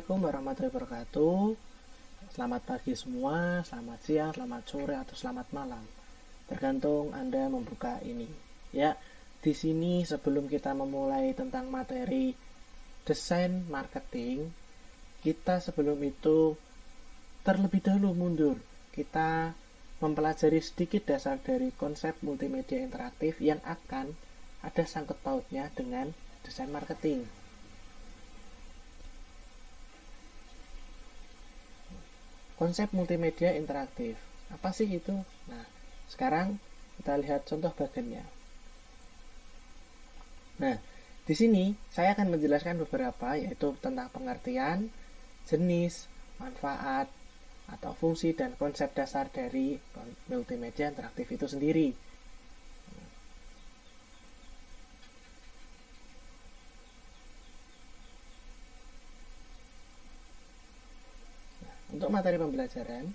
Assalamualaikum warahmatullahi wabarakatuh. Selamat pagi semua, selamat siang, selamat sore, atau selamat malam. Tergantung Anda membuka ini. Ya, di sini sebelum kita memulai tentang materi desain marketing, kita sebelum itu terlebih dahulu mundur. Kita mempelajari sedikit dasar dari konsep multimedia interaktif yang akan ada sangkut pautnya dengan desain marketing. Konsep multimedia interaktif, apa sih itu? Nah, sekarang kita lihat contoh bagannya. Nah, di sini saya akan menjelaskan beberapa, yaitu tentang pengertian, jenis, manfaat, atau fungsi dan konsep dasar dari multimedia interaktif itu sendiri. Untuk materi pembelajaran,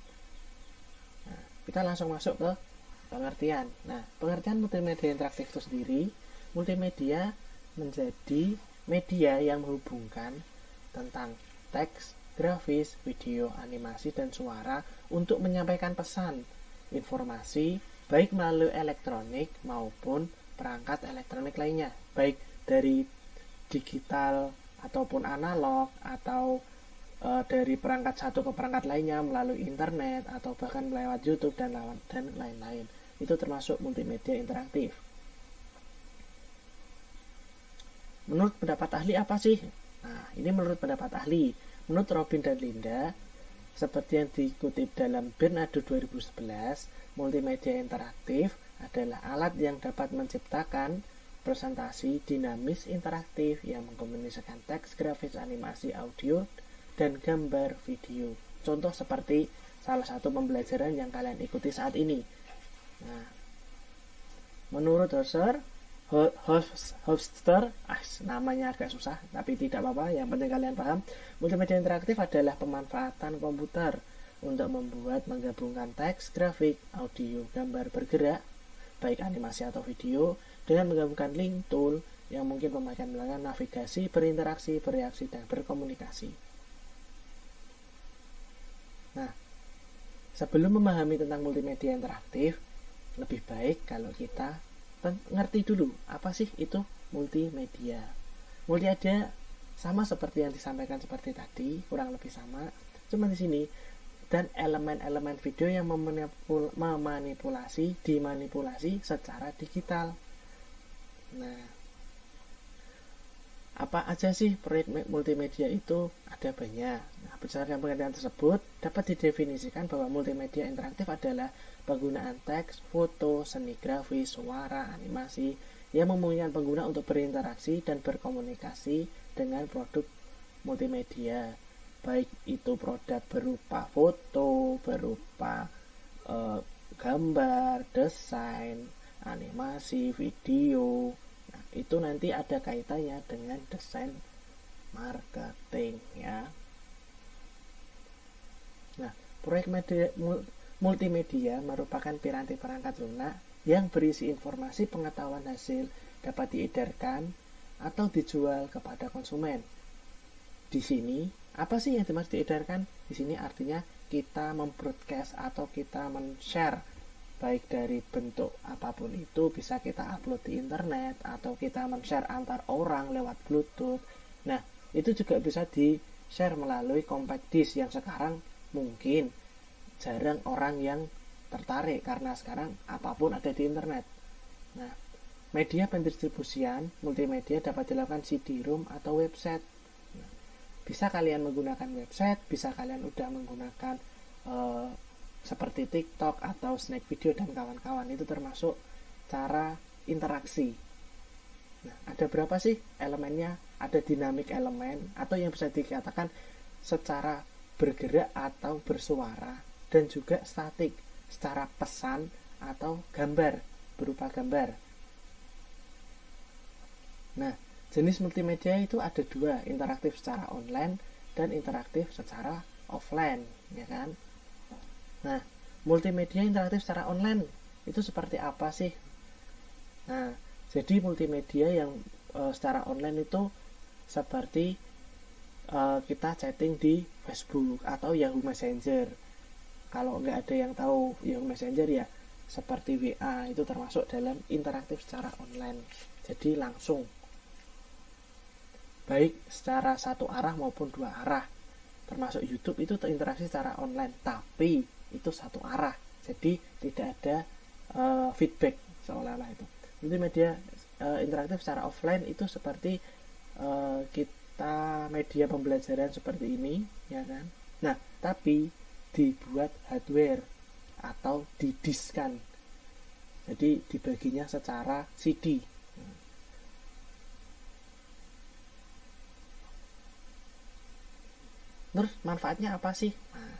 kita langsung masuk ke pengertian. Nah, pengertian multimedia interaktif itu sendiri, multimedia menjadi media yang menghubungkan tentang teks, grafis, video, animasi, dan suara untuk menyampaikan pesan, informasi, baik melalui elektronik maupun perangkat elektronik lainnya, baik dari digital ataupun analog, atau dari perangkat satu ke perangkat lainnya melalui internet atau bahkan lewat YouTube dan lain-lain. Itu termasuk multimedia interaktif. Menurut pendapat ahli apa sih? Nah, ini menurut pendapat ahli. Menurut Robin dan Linda, seperti yang dikutip dalam Bernardo 2011, multimedia interaktif adalah alat yang dapat menciptakan presentasi dinamis interaktif yang mengkomunikasikan teks, grafis, animasi, audio, dan gambar video. Contoh seperti salah satu pembelajaran yang kalian ikuti saat ini. Nah, menurut Hofstadter, namanya agak susah, tapi tidak apa-apa, yang penting kalian paham. Multimedia interaktif adalah pemanfaatan komputer untuk menggabungkan teks, grafik, audio, gambar bergerak, baik animasi atau video, dengan menggabungkan link, tool, yang mungkin memakan navigasi, berinteraksi, bereaksi, dan berkomunikasi. Nah, sebelum memahami tentang multimedia interaktif, lebih baik kalau kita ngerti dulu apa sih itu multimedia. Multimedia sama seperti yang disampaikan seperti tadi, kurang lebih sama, cuma di sini dan elemen-elemen video yang dimanipulasi secara digital. Nah, apa aja sih proyek multimedia itu? Ada banyak. Nah, berdasarkan pengertian tersebut, dapat didefinisikan bahwa multimedia interaktif adalah penggunaan teks, foto, seni grafis, suara, animasi yang memungkinkan pengguna untuk berinteraksi dan berkomunikasi dengan produk multimedia. Baik itu produk berupa foto, berupa gambar, desain, animasi, video. Nah, itu nanti ada kaitannya dengan desain marketing ya. Nah, proyek multimedia merupakan piranti perangkat lunak yang berisi informasi pengetahuan hasil dapat diedarkan atau dijual kepada konsumen. Di sini, apa sih yang dimaksud diedarkan? Di sini artinya kita membroadcast atau kita men-share, baik dari bentuk apapun itu, bisa kita upload di internet atau kita men-share antar orang lewat Bluetooth. Nah, itu juga bisa di-share melalui compact disc yang sekarang mungkin jarang orang yang tertarik karena sekarang apapun ada di internet. Nah, media pendistribusian multimedia dapat dilakukan CD-ROM atau website. Nah, bisa kalian menggunakan website, bisa kalian udah menggunakan seperti TikTok atau Snack Video dan kawan-kawan. Itu termasuk cara interaksi. Nah, ada berapa sih elemennya? Ada dinamik elemen atau yang bisa dikatakan secara bergerak atau bersuara, dan juga statik secara pesan atau gambar, berupa gambar. Nah, jenis multimedia itu ada dua, interaktif secara online dan interaktif secara offline, ya kan? Nah, multimedia interaktif secara online itu seperti apa sih? Nah, jadi multimedia yang secara online itu seperti kita chatting di Facebook atau Yahoo Messenger. Kalau nggak ada yang tahu Yahoo Messenger ya seperti WA, itu termasuk dalam interaktif secara online. Jadi langsung, baik secara satu arah maupun dua arah. Termasuk YouTube itu terinteraksi secara online, tapi itu satu arah. Jadi tidak ada feedback seolah-olah itu. Multimedia interaktif secara offline itu seperti kita media pembelajaran seperti ini, ya kan? Nah, tapi dibuat hardware atau didiskan, jadi dibaginya secara CD. Terus manfaatnya apa sih? Nah,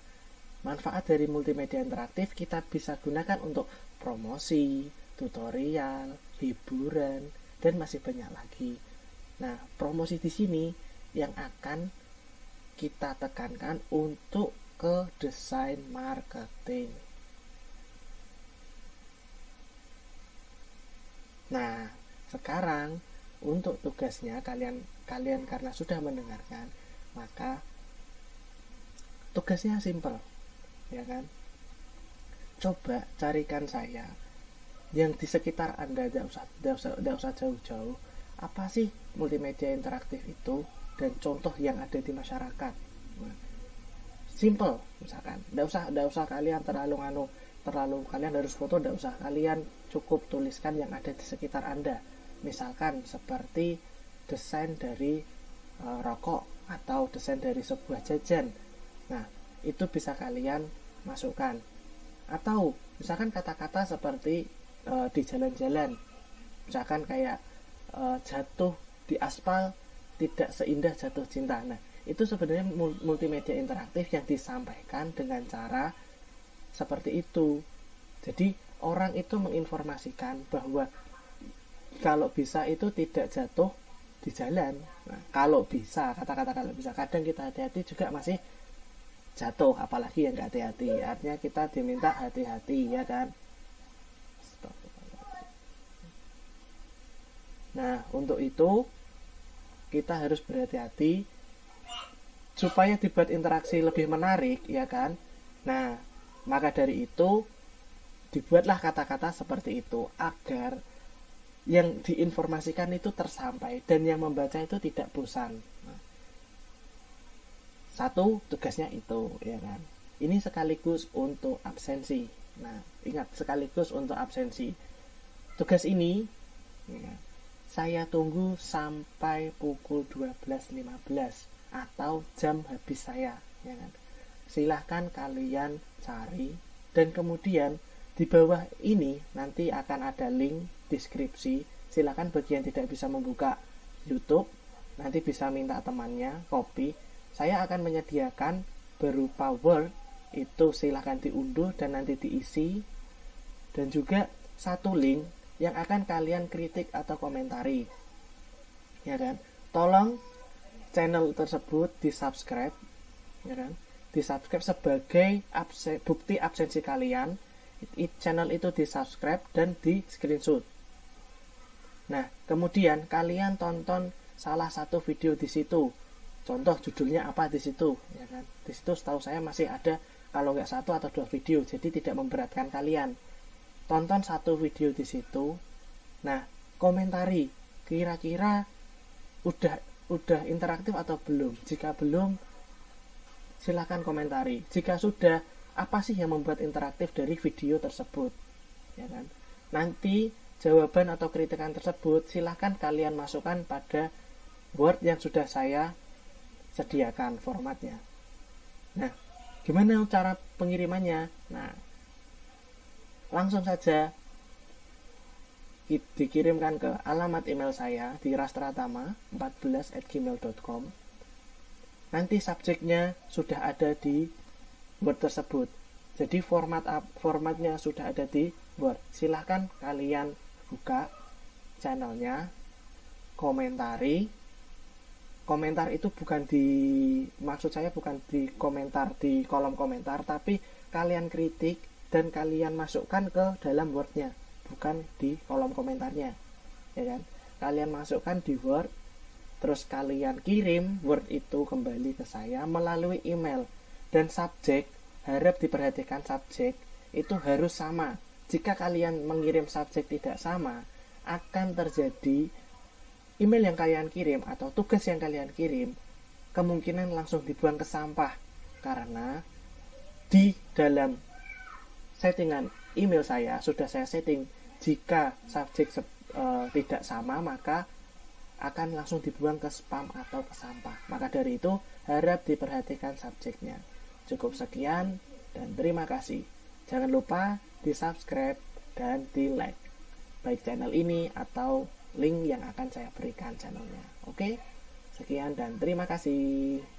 manfaat dari multimedia interaktif kita bisa gunakan untuk promosi, tutorial, hiburan, dan masih banyak lagi. Nah, promosi di sini yang akan kita tekankan untuk ke desain marketing. Nah, sekarang untuk tugasnya kalian karena sudah mendengarkan, maka tugasnya simple, ya kan? Coba carikan saya yang di sekitar Anda, tidak usah jauh-jauh. Apa sih multimedia interaktif itu dan contoh yang ada di masyarakat? Nah, simple, misalkan, tidak usah kalian terlalu kalian harus foto, tidak usah, kalian cukup tuliskan yang ada di sekitar Anda. Misalkan seperti desain dari rokok atau desain dari sebuah jajan. Nah, itu bisa kalian masukkan. Atau misalkan kata-kata seperti di jalan-jalan, misalkan kayak jatuh di aspal tidak seindah jatuh cinta. Nah, itu sebenarnya multimedia interaktif yang disampaikan dengan cara seperti itu. Jadi orang itu menginformasikan bahwa kalau bisa itu tidak jatuh di jalan. Nah, kalau bisa, kata-kata kalau bisa. Kadang kita hati-hati juga masih jatuh, apalagi yang nggak hati-hati. Artinya kita diminta hati-hati, ya kan? Nah, untuk itu kita harus berhati-hati supaya dibuat interaksi lebih menarik, ya kan? Nah, maka dari itu dibuatlah kata-kata seperti itu agar yang diinformasikan itu tersampai dan yang membaca itu tidak bosan. Nah, satu tugasnya itu, ya kan? Ini sekaligus untuk absensi. Nah, ingat, sekaligus untuk absensi. Tugas ini ya, saya tunggu sampai pukul 12.15 atau jam habis saya, ya kan? Silahkan kalian cari, dan kemudian di bawah ini nanti akan ada link deskripsi. Silahkan bagi yang tidak bisa membuka YouTube, nanti bisa minta temannya copy. Saya akan menyediakan berupa Word, itu silahkan diunduh dan nanti diisi, dan juga satu link yang akan kalian kritik atau komentari, ya kan? Tolong channel tersebut di subscribe, ya kan? Di subscribe sebagai bukti absensi kalian. Channel itu di subscribe dan di screenshot. Nah, kemudian kalian tonton salah satu video di situ. Contoh judulnya apa di situ, ya kan? Di situ setahu saya masih ada kalau nggak satu atau dua video, jadi tidak memberatkan kalian. Tonton satu video di situ. Nah, komentari kira-kira udah interaktif atau belum. Jika belum, silakan komentari. Jika sudah, apa sih yang membuat interaktif dari video tersebut, ya kan? Nanti jawaban atau kritikan tersebut silakan kalian masukkan pada Word yang sudah saya sediakan formatnya. Nah, gimana cara pengirimannya? Nah, langsung saja dikirimkan ke alamat email saya di rastratama14@gmail.com. Nanti subjeknya sudah ada di Word tersebut. Jadi formatnya sudah ada di Word. Silahkan kalian buka channelnya, komentari. Komentar itu maksud saya bukan di komentar di kolom komentar, tapi kalian kritik dan kalian masukkan ke dalam Word-nya, bukan di kolom komentarnya, ya kan? Kalian masukkan di Word, terus kalian kirim Word itu kembali ke saya melalui email. Dan subjek, harap diperhatikan subjek itu harus sama. Jika kalian mengirim subjek tidak sama, akan terjadi email yang kalian kirim atau tugas yang kalian kirim kemungkinan langsung dibuang ke sampah, karena di dalam settingan email saya sudah saya setting jika subjek tidak sama maka akan langsung dibuang ke spam atau ke sampah. Maka dari itu harap diperhatikan subjeknya. Cukup sekian dan terima kasih. Jangan lupa di subscribe dan di like baik channel ini atau link yang akan saya berikan channelnya. Oke, sekian dan terima kasih.